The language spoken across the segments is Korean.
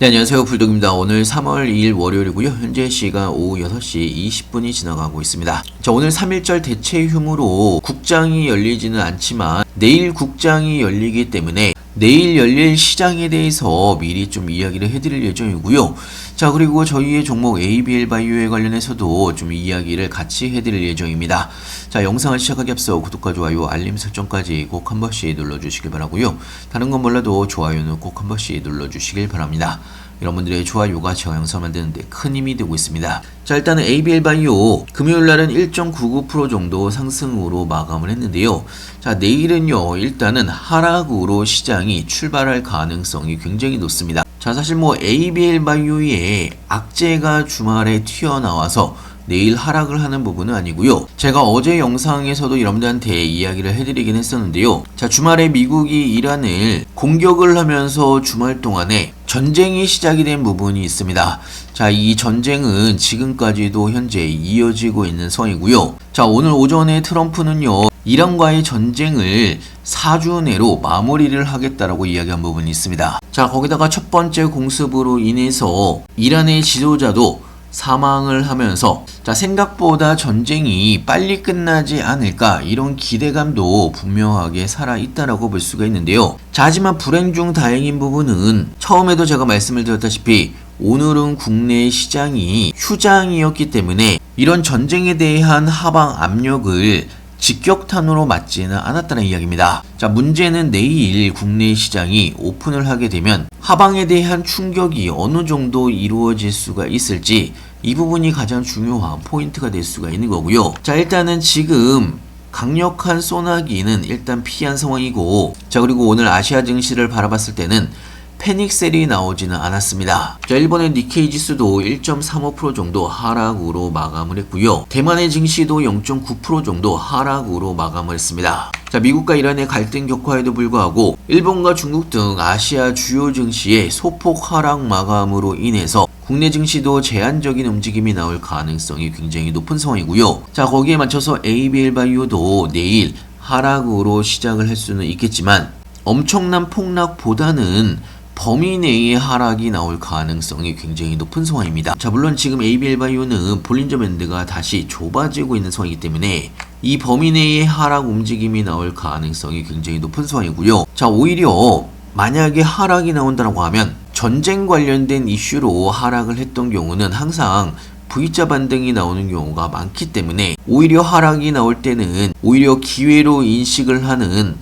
네, 안녕하세요. 불독입니다. 오늘 3월 2일 월요일이고요. 현재 시간 오후 6시 20분이 지나가고 있습니다. 자, 오늘 3.1절 대체 휴무로 국장이 열리지는 않지만 내일 국장이 열리기 때문에 내일 열릴 시장에 대해서 미리 좀 이야기를 해드릴 예정이고요. 자, 그리고 저희의 종목 ABL 바이오에 관련해서도 좀 이야기를 같이 해드릴 예정입니다. 자, 영상을 시작하기 앞서 구독과 좋아요, 알림 설정까지 꼭 한 번씩 눌러주시길 바라고요. 다른 건 몰라도 좋아요는 꼭 한 번씩 눌러주시길 바랍니다. 여러분들의 좋아요가 제가 영상 만드는데 큰 힘이 되고 있습니다. 자, 일단은 ABL 바이오 금요일날은 1.99% 정도 상승으로 마감을 했는데요. 자, 내일은요 일단은 하락으로 시장이 출발할 가능성이 굉장히 높습니다. 자, 사실 ABL 바이오의 악재가 주말에 튀어나와서 내일 하락을 하는 부분은 아니고요. 제가 어제 영상에서도 여러분들한테 이야기를 해드리긴 했었는데요. 자, 주말에 미국이 이란을 공격을 하면서 주말 동안에 전쟁이 시작이 된 부분이 있습니다. 자, 이 전쟁은 지금까지도 현재 이어지고 있는 상황이고요. 자, 오늘 오전에 트럼프는요 이란과의 전쟁을 4주 내로 마무리를 하겠다라고 이야기한 부분이 있습니다. 자, 거기다가 첫 번째 공습으로 인해서 이란의 지도자도 사망을 하면서 자, 생각보다 전쟁이 빨리 끝나지 않을까 이런 기대감도 분명하게 살아있다라고 볼 수가 있는데요. 자, 하지만 불행 중 다행인 부분은 처음에도 제가 말씀을 드렸다시피 오늘은 국내 시장이 휴장이었기 때문에 이런 전쟁에 대한 하방 압력을 직격탄으로 맞지는 않았다는 이야기입니다. 자, 문제는 내일 국내 시장이 오픈을 하게 되면 하방에 대한 충격이 어느 정도 이루어질 수가 있을지 이 부분이 가장 중요한 포인트가 될 수가 있는 거고요. 자, 일단은 지금 강력한 소나기는 일단 피한 상황이고, 자, 그리고 오늘 아시아 증시를 바라봤을 때는 패닉셀이 나오지는 않았습니다. 자, 일본의 니케이 지수도 1.35% 정도 하락으로 마감을 했고요. 대만의 증시도 0.9% 정도 하락으로 마감을 했습니다. 자, 미국과 이란의 갈등 격화에도 불구하고 일본과 중국 등 아시아 주요 증시의 소폭 하락 마감으로 인해서 국내 증시도 제한적인 움직임이 나올 가능성이 굉장히 높은 상황이고요. 자, 거기에 맞춰서 ABL 바이오도 내일 하락으로 시작을 할 수는 있겠지만 엄청난 폭락보다는 범위 내의 하락이 나올 가능성이 굉장히 높은 상황입니다. 자, 물론 지금 ABL 바이오는 볼린저 밴드가 다시 좁아지고 있는 상황이기 때문에 이 범위 내의 하락 움직임이 나올 가능성이 굉장히 높은 상황이고요. 자, 오히려 만약에 하락이 나온다고 하면 전쟁 관련된 이슈로 하락을 했던 경우는 항상 V자 반등이 나오는 경우가 많기 때문에 오히려 하락이 나올 때는 오히려 기회로 인식을 하는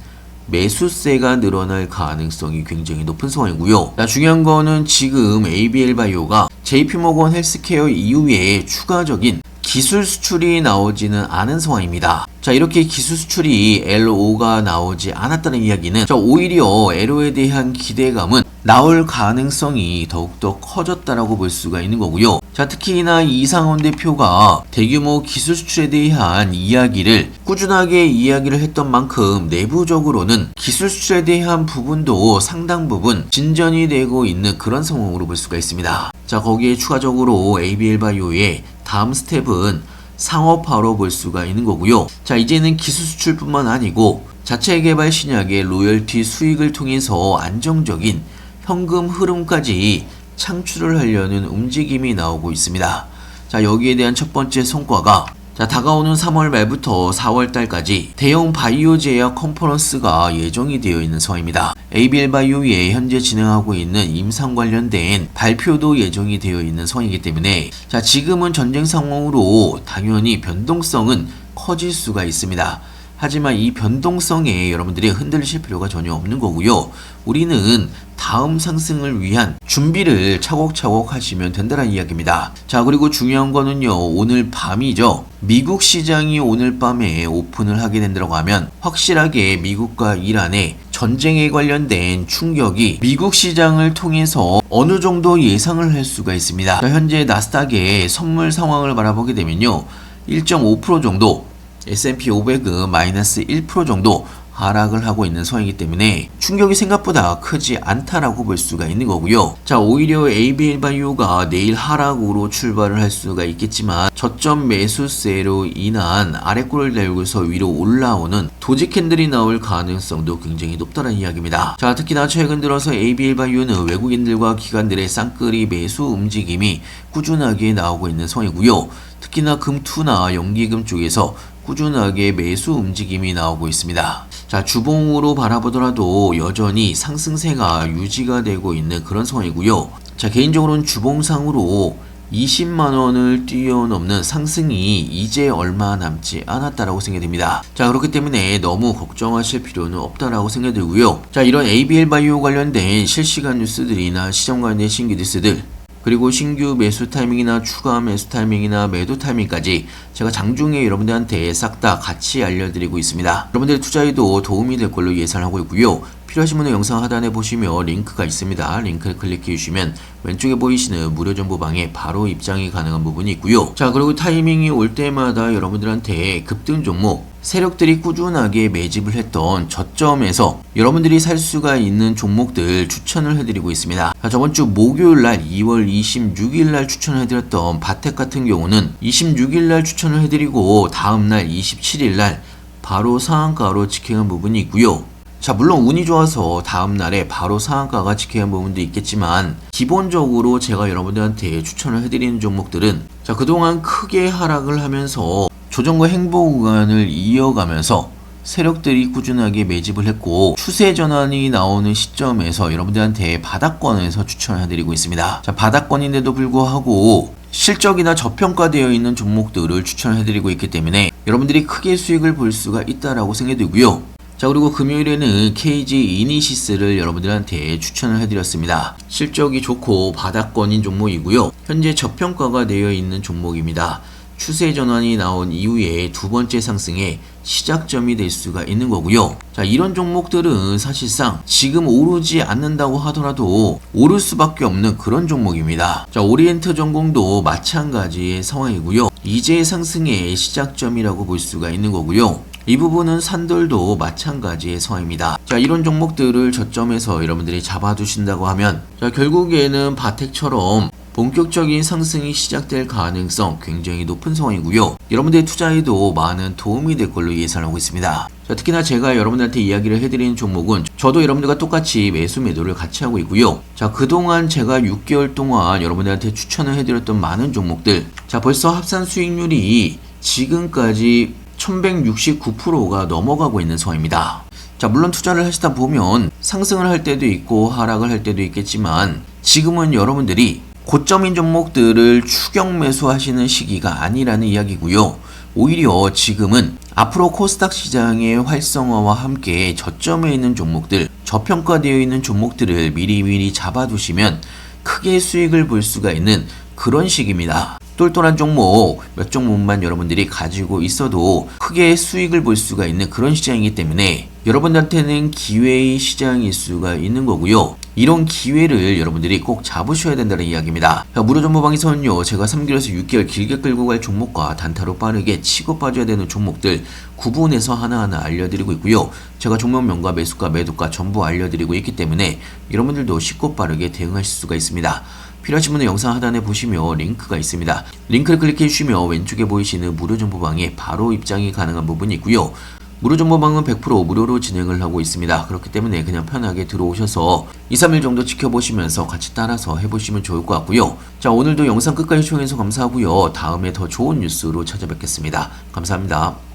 매수세가 늘어날 가능성이 굉장히 높은 상황이고요. 자, 중요한 거는 지금 ABL 바이오가 JP모건 헬스케어 이후에 추가적인 기술 수출이 나오지는 않은 상황입니다. 자, 이렇게 기술 수출이 LO가 나오지 않았다는 이야기는 자, 오히려 LO에 대한 기대감은 나올 가능성이 더욱더 커졌다라고 볼 수가 있는 거고요. 자, 특히나 이상원 대표가 대규모 기술 수출에 대한 이야기를 꾸준하게 이야기를 했던 만큼 내부적으로는 기술 수출에 대한 부분도 상당 부분 진전이 되고 있는 그런 상황으로 볼 수가 있습니다. 자, 거기에 추가적으로 ABL 바이오의 다음 스텝은 상업화로 볼 수가 있는 거고요. 자, 이제는 기술 수출뿐만 아니고 자체 개발 신약의 로열티 수익을 통해서 안정적인 현금 흐름까지 창출을 하려는 움직임이 나오고 있습니다. 자, 여기에 대한 첫 번째 성과가 자, 다가오는 3월 말부터 4월 달까지 대형 바이오 제약 컨퍼런스가 예정이 되어 있는 상황입니다. ABL 바이오에 현재 진행하고 있는 임상 관련된 발표도 예정이 되어 있는 상황이기 때문에 자, 지금은 전쟁 상황으로 당연히 변동성은 커질 수가 있습니다. 하지만 이 변동성에 여러분들이 흔들리실 필요가 전혀 없는 거고요. 우리는 다음 상승을 위한 준비를 차곡차곡 하시면 된다는 이야기입니다. 자, 그리고 중요한 거는요, 오늘 밤이죠. 미국 시장이 오늘 밤에 오픈을 하게 된다고 하면 확실하게 미국과 이란의 전쟁에 관련된 충격이 미국 시장을 통해서 어느 정도 예상을 할 수가 있습니다. 자, 현재 나스닥의 선물 상황을 바라보게 되면요, 1.5% 정도 S&P 500은 마이너스 1% 정도 하락을 하고 있는 상황이기 때문에 충격이 생각보다 크지 않다라고 볼 수가 있는 거고요. 자, 오히려 ABL바이오가 내일 하락으로 출발을 할 수가 있겠지만 저점 매수세로 인한 아래골을 달고서 위로 올라오는 도지 캔들이 나올 가능성도 굉장히 높다는 이야기입니다. 자, 특히나 최근 들어서 ABL바이오는 외국인들과 기관들의 쌍끌이 매수 움직임이 꾸준하게 나오고 있는 상황이고요. 특히나 금투나 연기금 쪽에서 꾸준하게 매수 움직임이 나오고 있습니다. 자, 주봉으로 바라보더라도 여전히 상승세가 유지가 되고 있는 그런 상황이고요. 자, 개인적으로는 주봉상으로 20만원을 뛰어넘는 상승이 이제 얼마 남지 않았다라고 생각이 됩니다. 자, 그렇기 때문에 너무 걱정하실 필요는 없다라고 생각이 들고요. 자, 이런 ABL바이오 관련된 실시간 뉴스들이나 시장 관련된 신규 뉴스들, 그리고 신규 매수 타이밍이나 추가 매수 타이밍이나 매도 타이밍까지 제가 장중에 여러분들한테 싹 다 같이 알려드리고 있습니다. 여러분들의 투자에도 도움이 될 걸로 예상하고 있고요. 필요하신 분은 영상 하단에 보시면 링크가 있습니다. 링크를 클릭해 주시면 왼쪽에 보이시는 무료 정보방에 바로 입장이 가능한 부분이 있고요. 자, 그리고 타이밍이 올 때마다 여러분들한테 급등 종목, 세력들이 꾸준하게 매집을 했던 저점에서 여러분들이 살 수가 있는 종목들 추천을 해드리고 있습니다. 자, 저번주 목요일날 2월 26일날 추천을 해드렸던 바텍 같은 경우는 26일날 추천을 해드리고 다음날 27일날 바로 상한가로 직행한 부분이 있고요. 자, 물론 운이 좋아서 다음날에 바로 상한가가 직행한 부분도 있겠지만 기본적으로 제가 여러분들한테 추천을 해드리는 종목들은 자, 그동안 크게 하락을 하면서 조정과 행보 구간을 이어가면서 세력들이 꾸준하게 매집을 했고 추세 전환이 나오는 시점에서 여러분들한테 바닥권에서 추천을 해드리고 있습니다. 자, 바닥권인데도 불구하고 실적이나 저평가되어 있는 종목들을 추천을 해드리고 있기 때문에 여러분들이 크게 수익을 볼 수가 있다라고 생각이 들고요. 자, 그리고 금요일에는 KG 이니시스를 여러분들한테 추천을 해드렸습니다. 실적이 좋고 바닥권인 종목이고요. 현재 저평가가 되어 있는 종목입니다. 추세 전환이 나온 이후에 두 번째 상승의 시작점이 될 수가 있는 거고요. 자, 이런 종목들은 사실상 지금 오르지 않는다고 하더라도 오를 수밖에 없는 그런 종목입니다. 자, 오리엔트 전공도 마찬가지의 상황이고요. 이제 상승의 시작점이라고 볼 수가 있는 거고요. 이 부분은 산돌도 마찬가지의 상황입니다. 자, 이런 종목들을 저점에서 여러분들이 잡아두신다고 하면 자, 결국에는 바텍처럼 본격적인 상승이 시작될 가능성 굉장히 높은 상황이고요. 여러분들의 투자에도 많은 도움이 될 걸로 예상하고 있습니다. 자, 특히나 제가 여러분들한테 이야기를 해드리는 종목은 저도 여러분들과 똑같이 매수 매도를 같이 하고 있고요. 자, 그동안 제가 6개월 동안 여러분들한테 추천을 해드렸던 많은 종목들, 자, 벌써 합산 수익률이 지금까지 1169%가 넘어가고 있는 상황입니다. 자, 물론 투자를 하시다 보면 상승을 할 때도 있고 하락을 할 때도 있겠지만 지금은 여러분들이 고점인 종목들을 추격 매수하시는 시기가 아니라는 이야기고요. 오히려 지금은 앞으로 코스닥 시장의 활성화와 함께 저점에 있는 종목들, 저평가되어 있는 종목들을 미리미리 잡아두시면 크게 수익을 볼 수가 있는 그런 시기입니다. 똘똘한 종목 몇 종목만 여러분들이 가지고 있어도 크게 수익을 볼 수가 있는 그런 시장이기 때문에 여러분들한테는 기회의 시장일 수가 있는 거고요. 이런 기회를 여러분들이 꼭 잡으셔야 된다는 이야기입니다. 무료 정보방에서는요, 제가 3개월에서 6개월 길게 끌고 갈 종목과 단타로 빠르게 치고 빠져야 되는 종목들 구분해서 하나하나 알려드리고 있고요. 제가 종목명과 매수가, 매도가 전부 알려드리고 있기 때문에 여러분들도 쉽고 빠르게 대응하실 수가 있습니다. 필요하신 분은 영상 하단에 보시면 링크가 있습니다. 링크를 클릭해 주시면 왼쪽에 보이시는 무료 정보방에 바로 입장이 가능한 부분이 있고요. 무료 정보방은 100% 무료로 진행을 하고 있습니다. 그렇기 때문에 그냥 편하게 들어오셔서 2-3일 정도 지켜보시면서 같이 따라서 해보시면 좋을 것 같고요. 자, 오늘도 영상 끝까지 시청해주셔서 감사하고요. 다음에 더 좋은 뉴스로 찾아뵙겠습니다. 감사합니다.